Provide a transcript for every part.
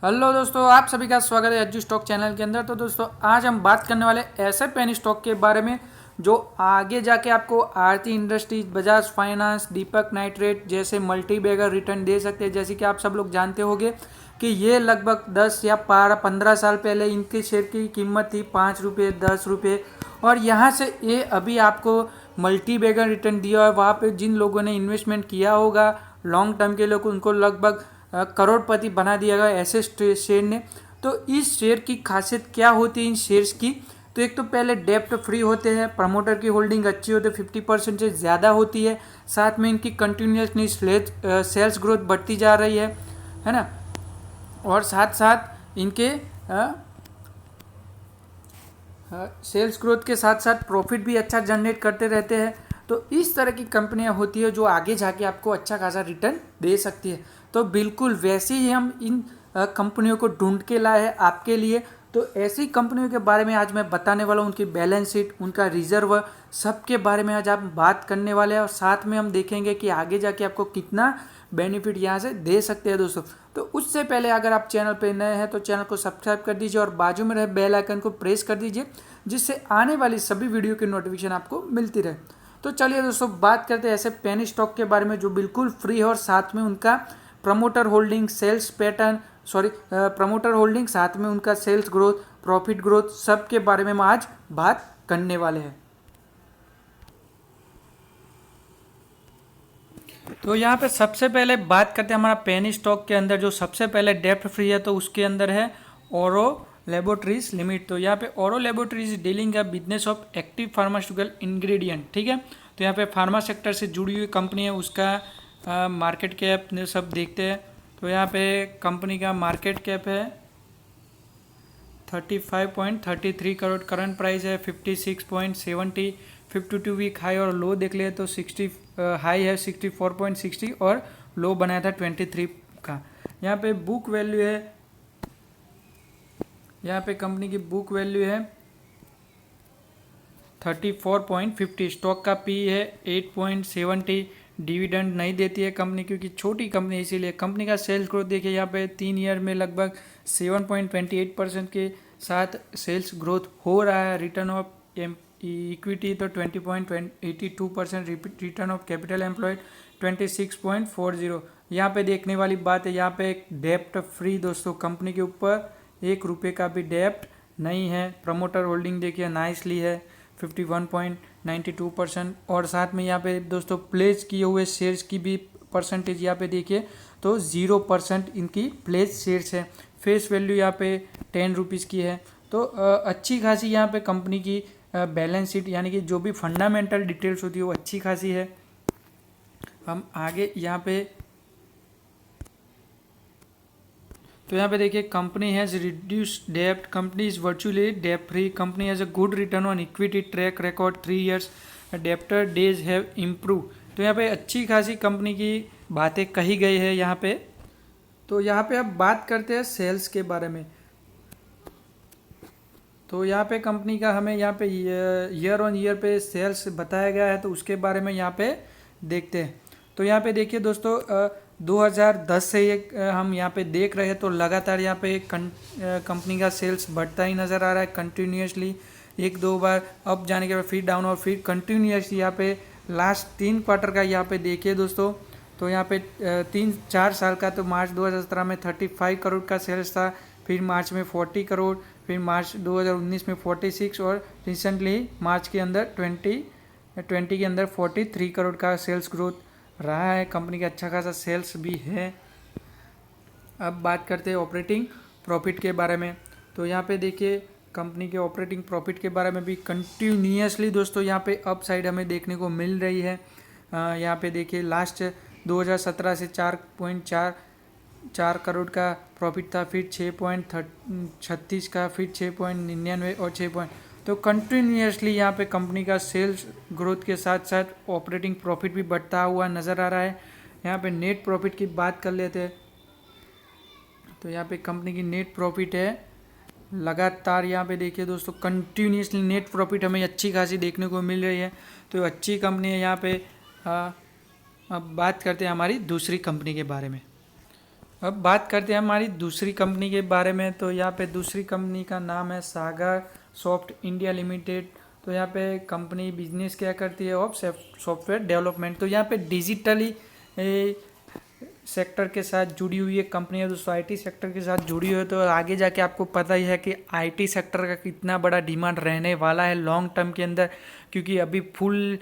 Hello दोस्तों, आप सभी का स्वागत है एजू स्टॉक चैनल के अंदर। तो दोस्तों आज हम बात करने वाले ऐसे पेन स्टॉक के बारे में जो आगे जाके आपको आरती इंडस्ट्रीज, बजाज फाइनेंस, दीपक नाइट्रेट जैसे मल्टी बैगर रिटर्न दे सकते हैं। जैसे कि आप सब लोग जानते होंगे कि ये लगभग 10 या 15 साल पहले इनके शेयर की कीमत थी 5 रुपये, 10 रुपये, और यहाँ से ये अभी आपको मल्टी बैगर रिटर्न दिया है। वहाँ पे जिन लोगों ने इन्वेस्टमेंट किया होगा लॉन्ग टर्म के लोग, उनको लगभग करोड़पति बना दिया गया ऐसे शेयर ने। तो इस शेयर की खासियत क्या होती है इन शेयर्स की? तो एक तो पहले डेप्ट फ्री होते हैं, प्रमोटर की होल्डिंग अच्छी होती है, 50% से ज़्यादा होती है, साथ में इनकी कंटिन्यूसली सेल्स ग्रोथ बढ़ती जा रही है ना। और साथ साथ इनके सेल्स ग्रोथ के साथ साथ प्रॉफिट भी अच्छा जनरेट करते रहते हैं। तो इस तरह की कंपनियां होती है जो आगे जाके आपको अच्छा खासा रिटर्न दे सकती है। तो बिल्कुल वैसे ही हम इन कंपनियों को ढूंढ के लाए हैं आपके लिए। तो ऐसी कंपनियों के बारे में आज मैं बताने वाला हूँ, उनकी बैलेंस शीट, उनका रिजर्व, सबके बारे में आज आप बात करने वाले हैं। और साथ में हम देखेंगे कि आगे जाके आपको कितना बेनिफिट यहाँ से दे सकते हैं दोस्तों। तो उससे पहले अगर आप चैनल पे नए हैं तो चैनल को सब्सक्राइब कर दीजिए और बाजू में रहे बेल आइकन को प्रेस कर दीजिए, जिससे आने वाली सभी वीडियो की नोटिफिकेशन आपको मिलती रहे। तो चलिए दोस्तों बात करते हैं ऐसे पेनी स्टॉक के बारे में जो बिल्कुल फ्री है और साथ में उनका promoter holding, sales pattern, promoter holding, साथ में उनका सेल्स ग्रोथ, प्रॉफिट ग्रोथ, सब के बारे में हम आज बात करने वाले हैं। तो यहाँ पे सबसे पहले बात करते हैं हमारा पेनी स्टॉक के अंदर जो सबसे पहले डेप्ट फ्री है, तो उसके अंदर है ओरो लेबोरेटरीज लिमिट। तो यहाँ पे ओरो लेबोरेटरीज डीलिंग है business of active pharmaceutical ingredient, ठीक है। तो यहाँ पे फार्मा सेक्टर से जुड़ी हुई कंपनी है, उसका मार्केट कैप सब देखते हैं। तो यहाँ पे कंपनी का मार्केट कैप है 35.33 करोड़, करंट प्राइस है 56.70, 52 वीक हाई और लो देख ले तो 60 हाई है 64.60 और लो बनाया था 23 का। यहाँ पे बुक वैल्यू है, यहाँ पे कंपनी की बुक वैल्यू है 34.50, स्टॉक का पी है 8.70, डिविडेंड नहीं देती है कंपनी क्योंकि छोटी कंपनी, इसीलिए। कंपनी का सेल्स ग्रोथ देखिए यहाँ पे 3 ईयर में लगभग 7.28% के साथ सेल्स ग्रोथ हो रहा है। रिटर्न ऑफ इक्विटी तो 20.82%, रिटर्न ऑफ कैपिटल एम्प्लॉयड 26.40। यहाँ पे देखने वाली बात है, यहाँ पे एक डेप्ट फ्री दोस्तों, कंपनी के ऊपर 1 रुपये का भी डेप्ट नहीं है। प्रमोटर होल्डिंग देखिए नाइसली है 51.92%, और साथ में यहाँ पे दोस्तों प्लेज किए हुए शेयर्स की भी परसेंटेज यहाँ पे देखिए तो 0% इनकी प्लेज शेयर्स है। फेस वैल्यू यहाँ पे 10 रुपीज़ की है। तो अच्छी खासी यहाँ पे कंपनी की बैलेंस शीट, यानी कि जो भी फंडामेंटल डिटेल्स होती है वो अच्छी खासी है। हम आगे यहाँ पे तो यहाँ पे देखिए कंपनी हैज़ रिड्यूस्ड डेप्ट, कंपनी इज वर्चुअली डेप्ट free, company has a good return on equity, track record 3 years, debtor days have improve. तो यहाँ पे अच्छी खासी कंपनी की बातें कही गई है यहाँ पे। तो यहाँ पे अब बात करते हैं सेल्स के बारे में। तो यहाँ पे कंपनी का हमें यहाँ पे ईयर ऑन ईयर पे सेल्स बताया गया है, तो उसके बारे में यहाँ पे देखते हैं। तो यहाँ पे देखिए दोस्तों 2010 से ये हम यहाँ पे देख रहे हैं, तो लगातार यहाँ पे कंपनी का सेल्स बढ़ता ही नज़र आ रहा है कंटिन्यूसली। 1-2 बार अप जाने के बाद फिर डाउन और फिर कंटिन्यूसली यहाँ पे लास्ट 3 क्वार्टर का यहाँ पे देखिए दोस्तों। तो यहाँ पे 3-4 साल का, तो मार्च 2017 में 35 करोड़ का सेल्स था, फिर मार्च में 40 करोड़, फिर मार्च 2019 में 46, और रिसेंटली मार्च के अंदर 2020 के अंदर 43 करोड़ का सेल्स ग्रोथ रहा है। कंपनी का अच्छा खासा सेल्स भी है। अब बात करते हैं ऑपरेटिंग प्रॉफिट के बारे में। तो यहाँ पे देखिए कंपनी के ऑपरेटिंग प्रॉफिट के बारे में भी कंटिन्यूसली दोस्तों यहाँ पे अप साइड हमें देखने को मिल रही है। यहाँ पे देखिए लास्ट 2017 से 4.4 करोड़ का प्रॉफिट था, फिर 6.36 का, फिर 6.99 और 6. तो कंटिन्यूसली यहाँ पे कंपनी का सेल्स ग्रोथ के साथ साथ ऑपरेटिंग प्रॉफिट भी बढ़ता हुआ नज़र आ रहा है। यहाँ पे नेट प्रॉफिट की बात कर लेते हैं। तो यहाँ पे कंपनी की नेट प्रॉफिट है लगातार, यहाँ पे देखिए दोस्तों कंटिन्यूसली नेट प्रॉफिट हमें अच्छी खासी देखने को मिल रही है। तो अच्छी कंपनी है यहाँ पे। अब बात करते हैं हमारी दूसरी कंपनी के बारे में। अब बात करते हैं हमारी दूसरी कंपनी के बारे में। तो यहाँ पे दूसरी कंपनी का नाम है सागर सॉफ्ट इंडिया लिमिटेड। तो यहाँ पे कंपनी बिजनेस क्या करती है, ऑफ सॉफ्टवेयर डेवलपमेंट। तो यहाँ पे डिजिटली सेक्टर के साथ जुड़ी हुई है कंपनी है दोस्तों, आईटी सेक्टर के साथ जुड़ी हुई है। तो आगे जाके आपको पता ही है कि आईटी सेक्टर का कितना बड़ा डिमांड रहने वाला है लॉन्ग टर्म के अंदर, क्योंकि अभी फुल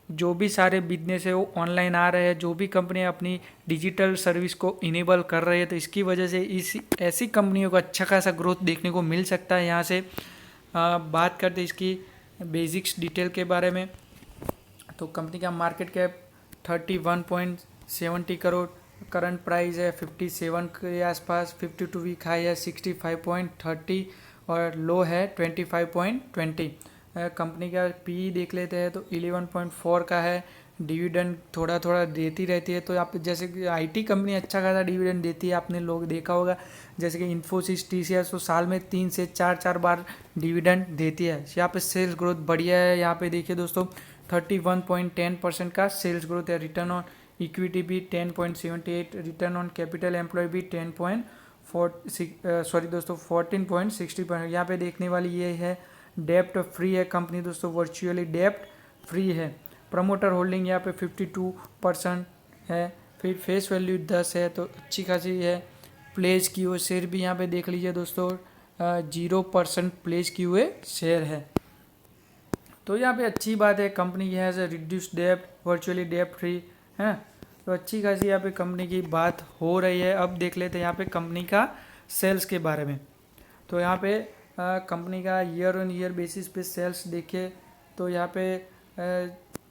जो भी सारे बिजनेस है वो ऑनलाइन आ रहे हैं, जो भी कंपनी अपनी डिजिटल सर्विस को इनेबल कर रही है। तो इसकी वजह से इस ऐसी कंपनियों को अच्छा खासा ग्रोथ देखने को मिल सकता है। यहाँ से बात करते इसकी बेसिक्स डिटेल के बारे में। तो कंपनी का market cap 31.70 crore, current price है 57 के आसपास, 52 वीक हाई है 65.30 और लो है 25.20। कंपनी का पी देख लेते हैं तो 11.4 का है। डिविडेंड थोड़ा थोड़ा देती रहती है। तो आप जैसे कि आईटी कंपनी अच्छा खासा डिविडेंड देती है, आपने लोग देखा होगा, जैसे कि इन्फोसिस, टीसीएस, तो साल में 3 से 4 बार डिविडेंड देती है। यहाँ पे सेल्स ग्रोथ बढ़िया है। यहाँ पे देखिए दोस्तों 31.10% का सेल्स ग्रोथ है। रिटर्न ऑन इक्विटी भी 10.78, रिटर्न ऑन कैपिटल एम्प्लॉय भी 14.60%। यहाँ पे देखने वाली ये है डेप्ट फ्री है कंपनी दोस्तों, वर्चुअली डेप्ट फ्री है। प्रमोटर होल्डिंग यहाँ पे 52% है। फिर फेस वैल्यू 10 है, तो अच्छी खासी है। प्लेस किए हुए शेयर भी यहाँ पे देख लीजिए दोस्तों, 0% प्लेस किए हुए शेयर है। तो यहाँ पे अच्छी बात है, कंपनी है रिड्यूस डेप्ट, वर्चुअली डेप्ट फ्री है। तो अच्छी खासी यहाँ पे कंपनी की बात हो रही है। अब देख लेते हैं यहाँ पे कंपनी का सेल्स के बारे में। तो यहाँ पे कंपनी का ईयर ऑन ईयर बेसिस पे सेल्स देखिए तो यहाँ पे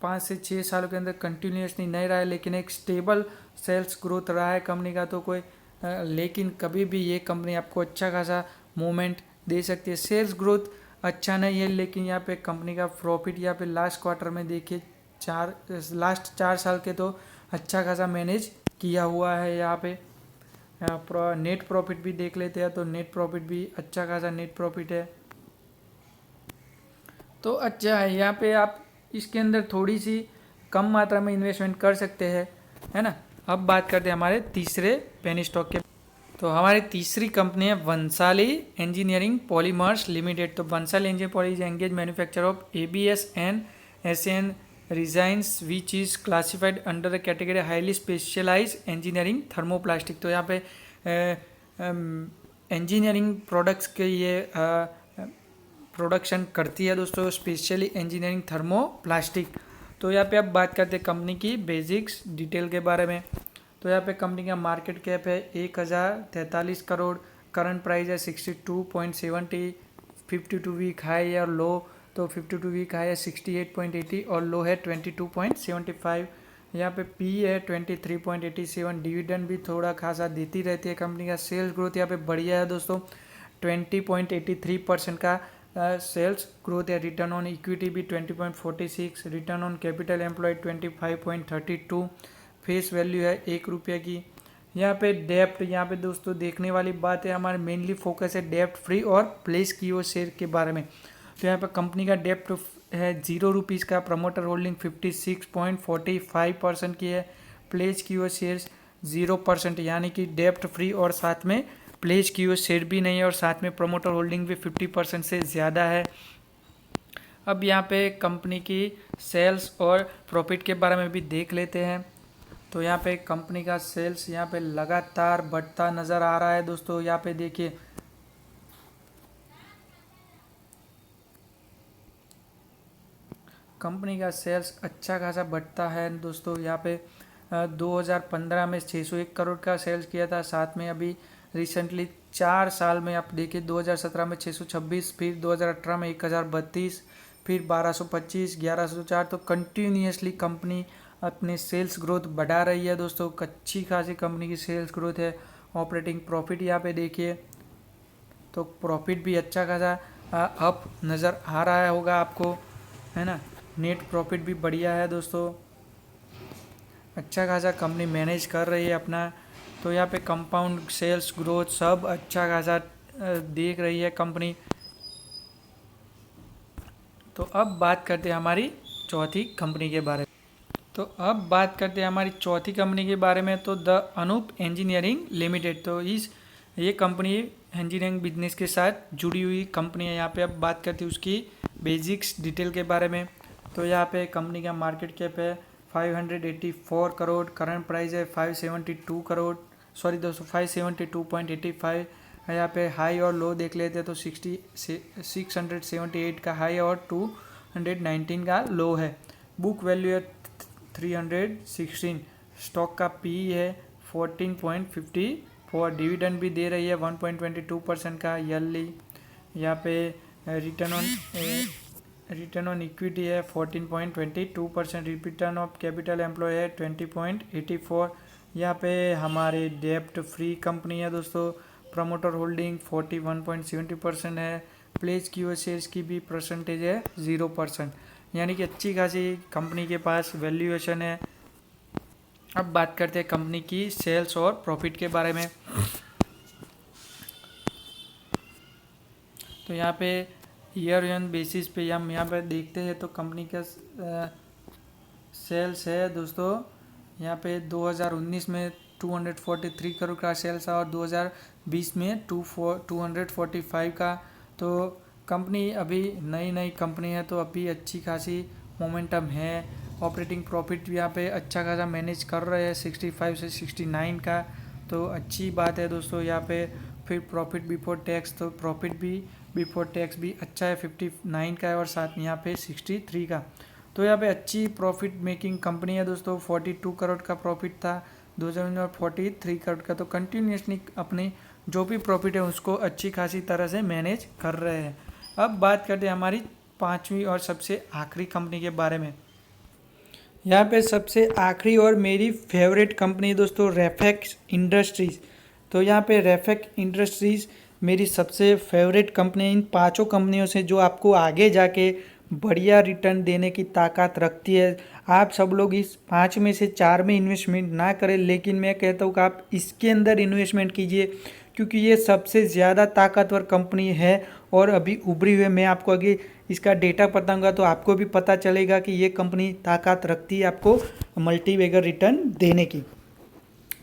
5 से 6 सालों के अंदर कंटिन्यूसली नहीं रहा है, लेकिन एक स्टेबल सेल्स ग्रोथ रहा है कंपनी का। तो कोई लेकिन कभी भी ये कंपनी आपको अच्छा खासा मूवमेंट दे सकती है। सेल्स ग्रोथ अच्छा नहीं है, लेकिन यहाँ पे कंपनी का प्रॉफिट यहाँ पे लास्ट क्वार्टर में देखिए लास्ट 4 साल के तो अच्छा खासा मैनेज किया हुआ है। यहाँ पे नेट प्रॉफिट भी देख लेते हैं तो नेट प्रॉफिट भी अच्छा खासा नेट प्रॉफिट है। तो अच्छा है, यहाँ पे आप इसके अंदर थोड़ी सी कम मात्रा में इन्वेस्टमेंट कर सकते हैं, है ना। अब बात करते हैं हमारे तीसरे पेनी स्टॉक के। तो हमारी तीसरी कंपनी है वंशाली इंजीनियरिंग पॉलीमर्स लिमिटेड। तो Vanshali engineering poly engage manufacture of ABS and SN resins which is classified under the category highly specialize engineering thermoplastic. तो यहाँ पे इंजीनियरिंग प्रोडक्ट्स के ये प्रोडक्शन करती है दोस्तों, स्पेशली इंजीनियरिंग थर्मोप्लास्टिक। तो यहाँ पे अब बात करते हैं कंपनी की बेसिक्स डिटेल के बारे में। तो यहाँ पे कंपनी का मार्केट कैप है 1043 करोड़, करंट प्राइस है 62.70, 52 वीक हाई और लो। तो 52 वीक हाई है 68.80 और लो है 22.75। यहाँ पे पी है 23.87। डिविडेंड भी थोड़ा खासा देती रहती है कंपनी का। सेल्स ग्रोथ यहाँ पे बढ़िया है दोस्तों, 20.83% का सेल्स ग्रोथ है। रिटर्न ऑन इक्विटी भी 20.46, return on capital employed 25.32। Face value है 1 रुपये की। यहाँ पे डेप्ट, यहाँ पे दोस्तों देखने वाली बात है, हमारे मेनली फोकस है डेप्ट फ्री और प्लेस की हुए शेयर के बारे में। तो यहाँ पे कंपनी का डेप्ट है 0 रुपीज़ का, प्रमोटर होल्डिंग 56.45% की है, प्लेस की हुए शेयर्स 0%, यानी कि डेप्ट फ्री और साथ में प्लेस की हुए शेयर भी नहीं है और साथ में प्रमोटर होल्डिंग भी 50% से ज़्यादा है। अब यहाँ पे कंपनी की सेल्स और प्रॉफिट के बारे में भी देख लेते हैं। तो यहाँ पे कंपनी का सेल्स यहाँ पे लगातार बढ़ता नज़र आ रहा है दोस्तों। यहाँ पे देखिए कंपनी का सेल्स अच्छा खासा बढ़ता है दोस्तों। यहाँ पे 2015 में 601 करोड़ का सेल्स किया था, साथ में अभी रिसेंटली 4 साल में आप देखिए 2017 में 626, फिर 2018 में 1032, फिर 1225, 1104। तो कंटिन्यूसली कंपनी अपने सेल्स ग्रोथ बढ़ा रही है दोस्तों। अच्छी खासी कंपनी की सेल्स ग्रोथ है। ऑपरेटिंग प्रॉफिट यहाँ पे देखिए तो प्रॉफिट भी अच्छा खासा अप नज़र आ रहा होगा आपको, है ना। नेट प्रॉफिट भी बढ़िया है दोस्तों, अच्छा खासा कंपनी मैनेज कर रही है अपना। तो यहाँ पे कंपाउंड सेल्स ग्रोथ सब अच्छा खासा देख रही है कंपनी। तो अब बात करते हैं हमारी चौथी कंपनी के बारे में। तो अब बात करते हैं हमारी चौथी कंपनी के बारे में, तो द अनूप इंजीनियरिंग लिमिटेड। तो ये कंपनी इंजीनियरिंग बिजनेस के साथ जुड़ी हुई कंपनी है। यहाँ पे अब बात करते हैं उसकी बेसिक्स डिटेल के बारे में। तो यहाँ पे कंपनी का मार्केट कैप है 584 करोड़, करंट प्राइस है 572 करोड़, सॉरी दोस्तों 572.85 है। यहाँ पे हाई और लो देख लेते हैं तो 678 का हाई और 219 का लो है। बुक वैल्यू है 316, स्टॉक का पी है 14.54, डिविडेंड भी दे रही है 1.22% का ईयरली। यहाँ पे रिटर्न ऑन इक्विटी है 14.22%, रिटर्न ऑफ कैपिटल एम्प्लॉय है 20.84। यहाँ पे हमारे डेप्ट फ्री कंपनी है दोस्तों। प्रमोटर होल्डिंग 41.70% है। प्लेस की हुए शेयर्स की भी परसेंटेज है 0%, यानी कि अच्छी खासी कंपनी के पास वैल्यूएशन है। अब बात करते हैं कंपनी की सेल्स और प्रॉफिट के बारे में। तो यहाँ पे ईयर ऑन बेसिस पे हम यहाँ पे देखते हैं तो कंपनी का सेल्स है दोस्तों, यहाँ पे 2019 में 243 करोड़ का सेल्स और 2020 में 245 का। तो कंपनी अभी नई कंपनी है तो अभी अच्छी खासी मोमेंटम है। ऑपरेटिंग प्रॉफिट यहाँ पे अच्छा खासा मैनेज कर रहे हैं 65 से 69 का, तो अच्छी बात है दोस्तों। यहाँ पे फिर प्रॉफिट बिफोर टैक्स, तो प्रॉफिट भी बिफोर टैक्स भी अच्छा है 59 का है और साथ में यहाँ पे 63 का। तो यहाँ पे अच्छी प्रॉफिट मेकिंग कंपनी है दोस्तों। 42 करोड़ का प्रॉफिट था 2019 और 43 करोड़ का, तो कंटिन्यूसली अपनी जो भी प्रॉफिट है उसको अच्छी खासी तरह से मैनेज कर रहे हैं। अब बात करते हैं हमारी पांचवी और सबसे आखिरी कंपनी के बारे में। यहाँ पे सबसे आखिरी और मेरी फेवरेट कंपनी दोस्तों रेफेक्स इंडस्ट्रीज़। तो यहाँ पे रेफेक्स इंडस्ट्रीज़ मेरी सबसे फेवरेट कंपनी इन पांचों कंपनियों से जो आपको आगे जाके बढ़िया रिटर्न देने की ताकत रखती है। आप सब लोग इस 5 में से 4 में इन्वेस्टमेंट ना करें, लेकिन मैं कहता हूँ कि आप इसके अंदर इन्वेस्टमेंट कीजिए क्योंकि ये सबसे ज़्यादा ताकतवर कंपनी है और अभी उभरी हुई है। मैं आपको आगे इसका डेटा बताऊंगा तो आपको भी पता चलेगा कि ये कंपनी ताकत रखती है आपको मल्टीबैगर रिटर्न देने की।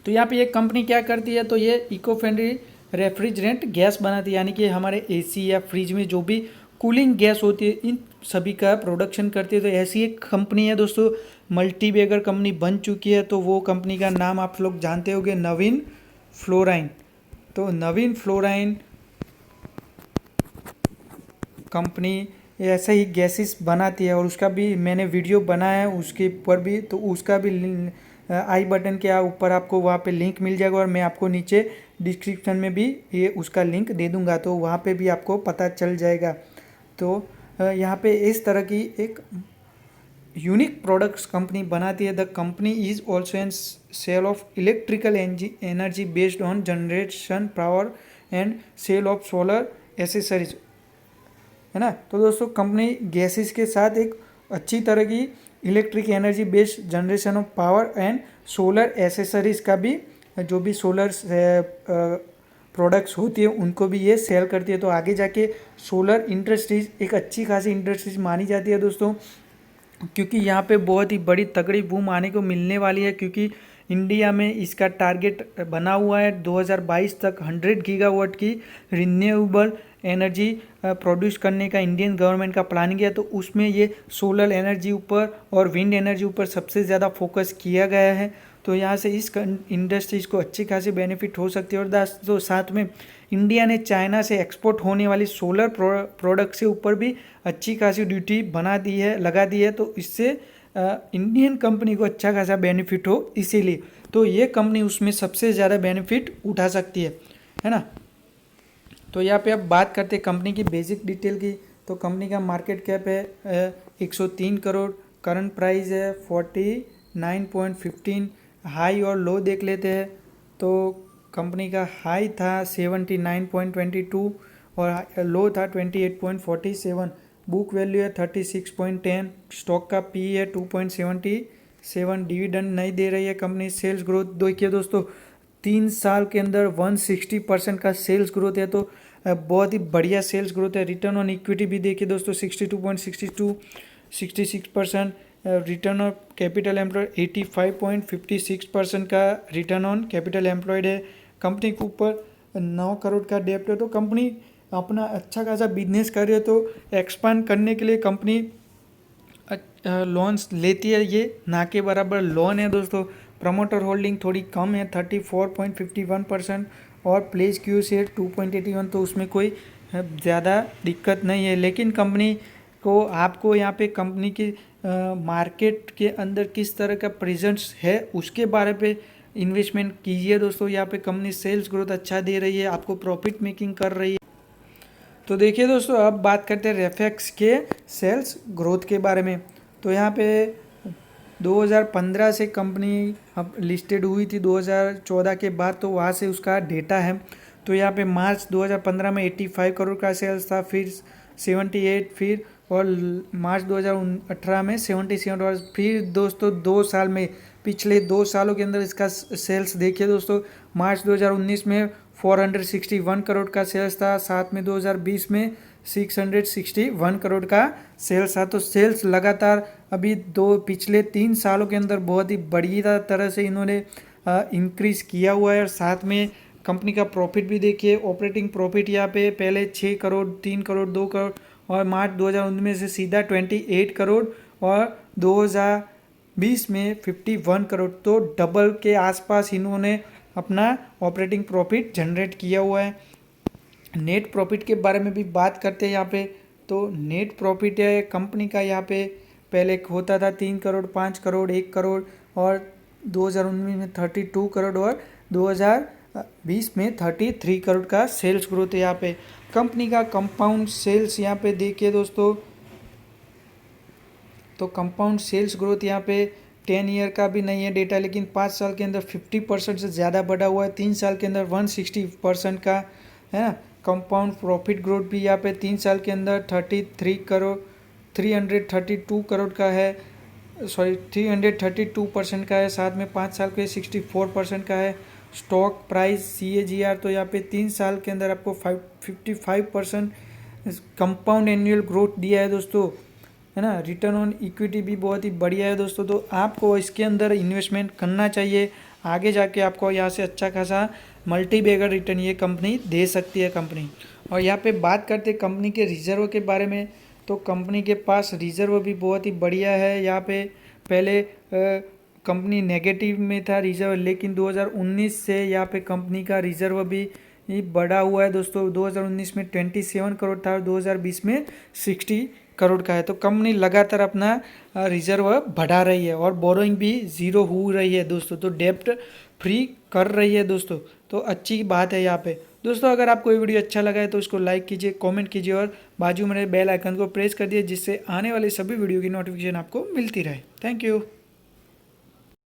तो यहाँ पे ये कंपनी क्या करती है, तो ये इको फ्रेंडली रेफ्रिजरेंट गैस बनाती है, यानी कि हमारे एसी या फ्रिज में जो भी कूलिंग गैस होती है इन सभी का प्रोडक्शन करती है। तो ऐसी एक कंपनी है दोस्तों, मल्टीबैगर कंपनी बन चुकी है। तो वो कंपनी का नाम आप लोग जानते होंगे, नवीन फ्लोराइन। तो नवीन फ्लोराइन कंपनी ऐसे ही गैसेस बनाती है और उसका भी मैंने वीडियो बनाया है उसके ऊपर भी, तो उसका भी आई बटन के ऊपर आपको वहाँ पे लिंक मिल जाएगा और मैं आपको नीचे डिस्क्रिप्शन में भी ये उसका लिंक दे दूँगा, तो वहाँ पे भी आपको पता चल जाएगा। तो यहाँ पे इस तरह की एक यूनिक प्रोडक्ट्स कंपनी बनाती है। The company is also an sale of electrical energy based on generation power and sale of solar accessories, है ना। तो दोस्तों कंपनी गैसेस के साथ एक अच्छी तरह की electric energy based generation of power and solar accessories का भी, जो भी सोलर प्रोडक्ट्स होती है उनको भी ये सेल करती है। तो आगे जाके सोलर इंडस्ट्रीज एक अच्छी खासी इंडस्ट्रीज मानी जाती है दोस्तों, क्योंकि यहाँ पे बहुत ही बड़ी तगड़ी बूम आने को मिलने वाली है। क्योंकि इंडिया में इसका टारगेट बना हुआ है 2022 तक 100 गीगावाट की रिन्यूएबल एनर्जी प्रोड्यूस करने का इंडियन गवर्नमेंट का प्लानिंग है। तो उसमें ये सोलर एनर्जी ऊपर और विंड एनर्जी ऊपर सबसे ज़्यादा फोकस किया गया है। तो यहाँ से इस इंडस्ट्रीज़ को अच्छी खासी बेनिफिट हो सकती है। और दोस्तों साथ में इंडिया ने चाइना से एक्सपोर्ट होने वाली सोलर प्रोडक्ट से ऊपर भी अच्छी खासी ड्यूटी लगा दी है। तो इससे इंडियन कंपनी को अच्छा खासा बेनिफिट हो, इसीलिए तो ये कंपनी उसमें सबसे ज़्यादा बेनिफिट उठा सकती है ना। तो यहाँ पे अब बात करते हैं कंपनी की बेसिक डिटेल की। तो कंपनी का मार्केट कैप है 103 करोड़, करंट प्राइस है 49.15। हाई और लो देख लेते हैं तो कंपनी का हाई था 79.22 और लो था 28.47। बुक वैल्यू है 36.10, स्टॉक का पी है 2.77, डिविडेंड नहीं दे रही है कंपनी। सेल्स ग्रोथ देखिए दोस्तों 3 साल के अंदर 160% का सेल्स ग्रोथ है, तो बहुत ही बढ़िया सेल्स ग्रोथ है। रिटर्न ऑन इक्विटी भी देखिए दोस्तों 62.62, 66%। रिटर्न ऑन कैपिटल एम्प्लॉयड 85.56% का रिटर्न ऑन कैपिटल एम्प्लॉयड है। कंपनी के ऊपर 9 करोड़ का डेप्ट है। तो कंपनी अपना अच्छा खासा बिजनेस कर रही है, तो एक्सपांड करने के लिए कंपनी लोन्स लेती है। ये ना के बराबर लोन है दोस्तों। प्रमोटर होल्डिंग थोड़ी कम है 34.51% और प्लेस क्यू से 2.81, तो उसमें कोई ज़्यादा दिक्कत नहीं है। लेकिन कंपनी को आपको यहाँ पे कंपनी की मार्केट के अंदर किस तरह का प्रेजेंस है उसके बारे पे इन्वेस्टमेंट कीजिए दोस्तों। यहाँ पे कंपनी सेल्स ग्रोथ अच्छा दे रही है, आपको प्रॉफिट मेकिंग कर रही है। तो देखिए दोस्तों, अब बात करते हैं रेफेक्स के सेल्स ग्रोथ के बारे में। तो यहाँ पे 2015 से कंपनी अब लिस्टेड हुई थी 2014 के बाद, तो वहाँ से उसका डेटा है। तो यहाँ पे मार्च 2015 में 85 करोड़ का सेल्स था, फिर 78, फिर और मार्च 2018 में 77, और फिर दोस्तों 2 साल में, पिछले 2 सालों के अंदर इसका सेल्स देखिए दोस्तों। मार्च 2019 में 461 करोड़ का सेल्स था, साथ में 2020 में 661 करोड़ का सेल्स था। तो सेल्स लगातार अभी पिछले 3 सालों के अंदर बहुत ही बढ़िया तरह से इन्होंने इंक्रीज किया हुआ है। और साथ में कंपनी का प्रॉफिट भी देखिए, ऑपरेटिंग प्रॉफिट यहाँ पे पहले 6 करोड़, 3 करोड़, 2 करोड़, और मार्च 2019 में से सीधा 28 करोड़, और 2020 में 51 करोड़। तो डबल के आसपास इन्होंने अपना ऑपरेटिंग प्रॉफिट जनरेट किया हुआ है। नेट प्रॉफिट के बारे में भी बात करते हैं यहाँ पे। तो नेट प्रॉफिट है कंपनी का यहाँ पे पहले होता था 3 करोड़, 5 करोड़, 1 करोड़, और 2019 में 32 करोड़, और 2020 में 33 करोड़ का सेल्स ग्रोथ है। यहाँ पे कंपनी का कंपाउंड सेल्स यहाँ पे देखिए दोस्तों। तो कंपाउंड सेल्स ग्रोथ यहाँ पे 10 ईयर का भी नहीं है डेटा, लेकिन 5 साल के अंदर 50% से ज़्यादा बढ़ा हुआ है। 3 साल के अंदर 160% का है ना। कंपाउंड प्रॉफिट ग्रोथ भी यहाँ पे 3 साल के अंदर 332 करोड़ का है, 332% का है। साथ में 5 साल के 64% का है। स्टॉक प्राइस CAGR तो यहाँ पे 3 साल के अंदर आपको 55% कंपाउंड एनुअल ग्रोथ दिया है दोस्तों, है ना। रिटर्न ऑन इक्विटी भी बहुत ही बढ़िया है दोस्तों। तो आपको इसके अंदर इन्वेस्टमेंट करना चाहिए, आगे जाके आपको यहाँ से अच्छा खासा मल्टी बैगर रिटर्न ये कंपनी दे सकती है कंपनी। और यहाँ पे बात करते हैं कंपनी के रिजर्व के बारे में। तो कंपनी के पास रिजर्व भी बहुत ही बढ़िया है। यहाँ पे पहले कंपनी नेगेटिव में था रिजर्व, लेकिन 2019 से यहाँ पे कंपनी का रिजर्व भी बढ़ा हुआ है दोस्तों। 2019 में 27 करोड़ था और 2020 में 60 करोड़ का है। तो कंपनी लगातार अपना रिजर्व बढ़ा रही है और बोरोइंग भी ज़ीरो हो रही है दोस्तों। तो डेप्ट फ्री कर रही है दोस्तों। तो अच्छी बात है यहाँ पे दोस्तों। अगर आपको ये वीडियो अच्छा लगा है तो इसको लाइक कीजिए, कमेंट कीजिए, और बाजू में बेल आइकन को प्रेस कर दिए, जिससे आने वाले सभी वीडियो की नोटिफिकेशन आपको मिलती रहे। Thank you.